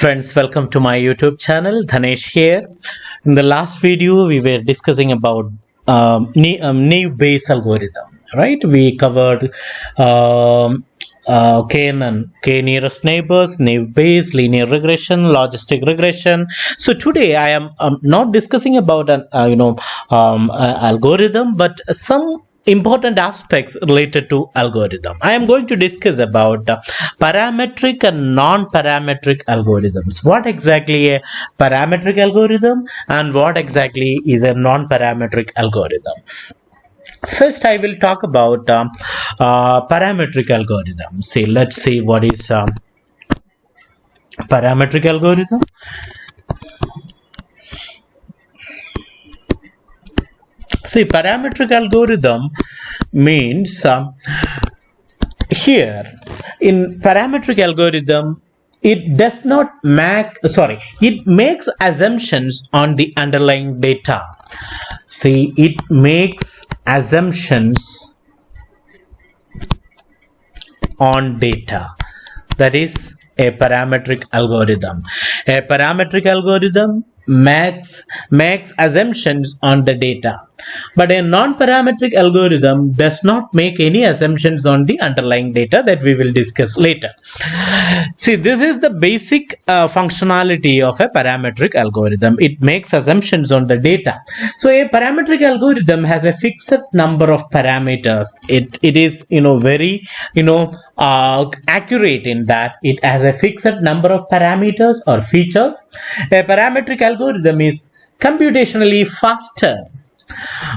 Friends, welcome to my YouTube channel. Dhanesh here. In the last video, we were discussing about naive Bayes algorithm, right? We covered K nearest neighbors, naive Bayes, linear regression, logistic regression. So today I am not discussing about an algorithm, but some important aspects related to algorithm. I am going to discuss about parametric and non-parametric algorithms. What exactly a parametric algorithm and what exactly is a non-parametric algorithm. First, I will talk about parametric algorithm. Let's see what is parametric algorithm. See, parametric algorithm means here in parametric algorithm, it does not it makes assumptions on the underlying data. See, it makes assumptions on data. That is a parametric algorithm. A parametric algorithm makes assumptions on the data, but a non-parametric algorithm does not make any assumptions on the underlying data that we will discuss later. See, this is the basic functionality of a parametric algorithm. It makes assumptions on the data. So a parametric algorithm has a fixed number of parameters. It is very accurate in that it has a fixed number of parameters or features. A parametric algorithm is computationally faster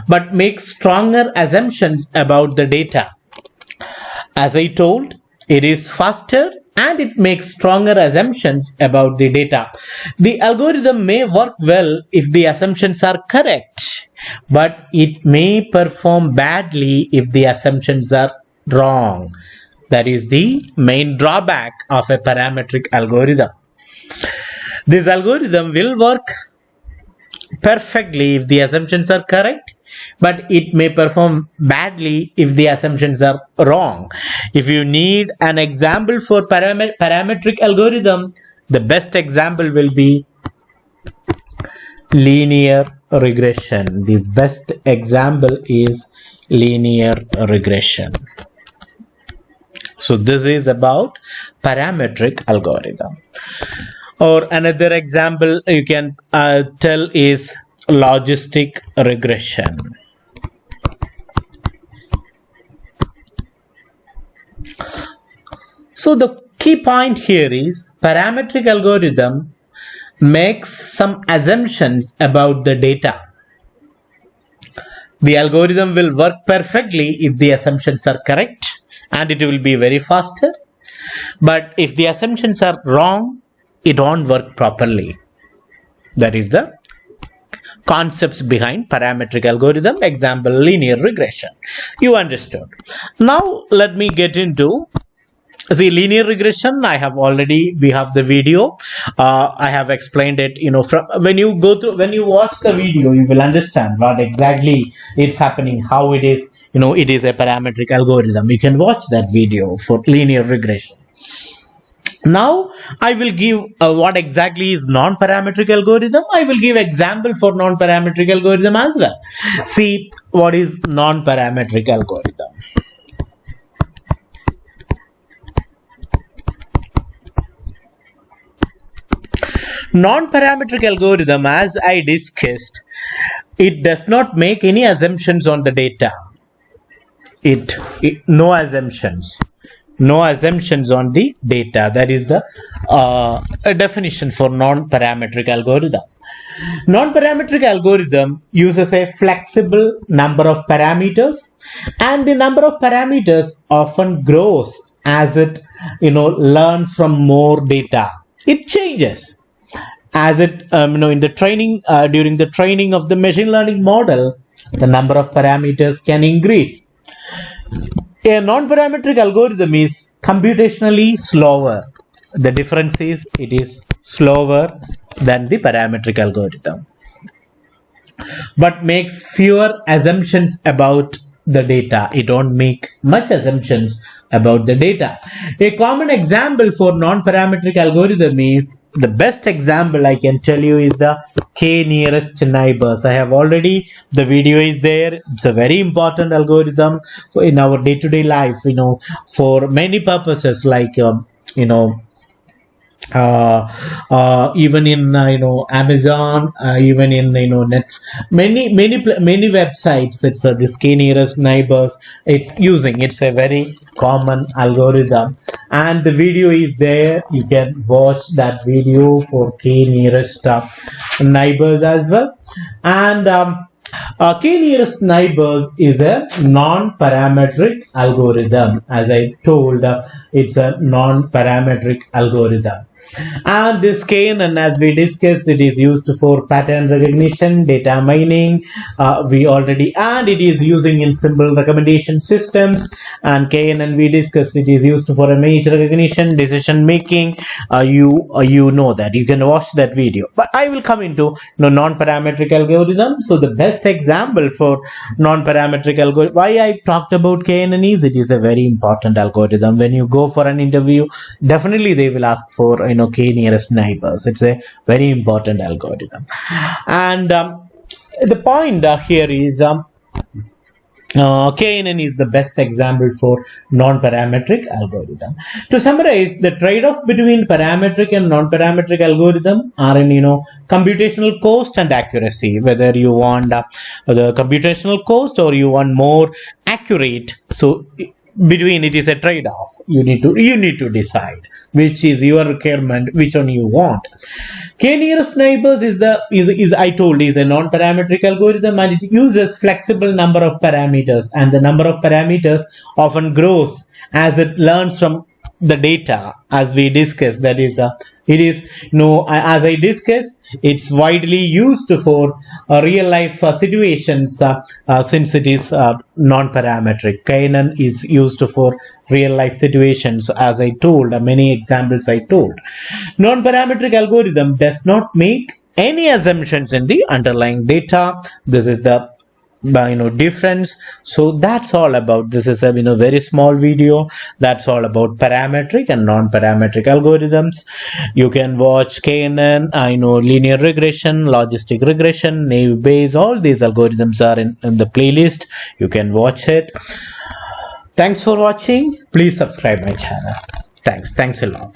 but makes stronger assumptions about the data. As I told, it is faster and it makes stronger assumptions about the data. The algorithm may work well if the assumptions are correct, but it may perform badly if the assumptions are wrong. That is the main drawback of a parametric algorithm. This algorithm will work perfectly if the assumptions are correct, but it may perform badly if the assumptions are wrong. If you need an example for parametric algorithm, the best example will be linear regression. The best example is linear regression. So this is about parametric algorithm. Or another example you can tell is logistic regression. So the key point here is parametric algorithm makes some assumptions about the data. The algorithm will work perfectly if the assumptions are correct, and it will be very faster. But if the assumptions are wrong, it won't work properly. That is the concepts behind parametric algorithm. Example, linear regression. You understood. Now let me get into linear regression. We have the video. I have explained it. From when you watch the video, you will understand what exactly it's happening, how it is. It is a parametric algorithm. You can watch that video for linear regression. Now I will give what exactly is non-parametric algorithm. I will give example for non-parametric algorithm as well. See what is non-parametric algorithm. Non-parametric algorithm, as I discussed, it does not make any assumptions on the data. No assumptions on the data. That is the definition for non-parametric algorithm. Non-parametric algorithm uses a flexible number of parameters, and the number of parameters often grows as it learns from more data. It changes as it in the training during the training of the machine learning model. The number of parameters can increase. A non-parametric algorithm is computationally slower. The difference is it is slower than the parametric algorithm, but makes fewer assumptions about the data. It don't make much assumptions about the data. A common example for non-parametric algorithm is, the best example I can tell you is the k nearest neighbors. I have already, the video is there. It's a very important algorithm for in our day-to-day life, for many purposes, like even in Amazon, even in net, many websites, it's this k nearest neighbors, it's a very common algorithm, and the video is there. You can watch that video for k nearest neighbors as well. And k nearest neighbors is a non-parametric algorithm. As I told, it's a non-parametric algorithm. And this KNN, as we discussed, it is used for pattern recognition, data mining. And it is using in symbol recommendation systems. And KNN, we discussed, it is used for image recognition, decision making. You know that. You can watch that video. But I will come into non-parametric algorithm. So the best example for non-parametric algorithm, why I talked about KNN is, it is a very important algorithm. When you go for an interview, definitely they will ask for k nearest neighbors. It's a very important algorithm. And the point here is KNN is the best example for non-parametric algorithm. To summarize, the trade-off between parametric and non-parametric algorithm are in computational cost and accuracy. Whether you want the computational cost or you want more accurate, so between it is a trade-off. You need to decide which is your requirement, which one you want. K nearest neighbors is a non-parametric algorithm, and it uses flexible number of parameters, and the number of parameters often grows as it learns from the data, as we discussed. That is as I discussed, it's widely used for real life situations, since it is non-parametric. KNN is used for real life situations, as I told, many examples I told. Non-parametric algorithm does not make any assumptions in the underlying data. This is the difference. So that's all about, this is a very small video. That's all about parametric and non-parametric algorithms. You can watch KNN, linear regression, logistic regression, naive Bayes. All these algorithms are in the playlist. You can watch it. Thanks for watching. Please subscribe my channel. Thanks a lot.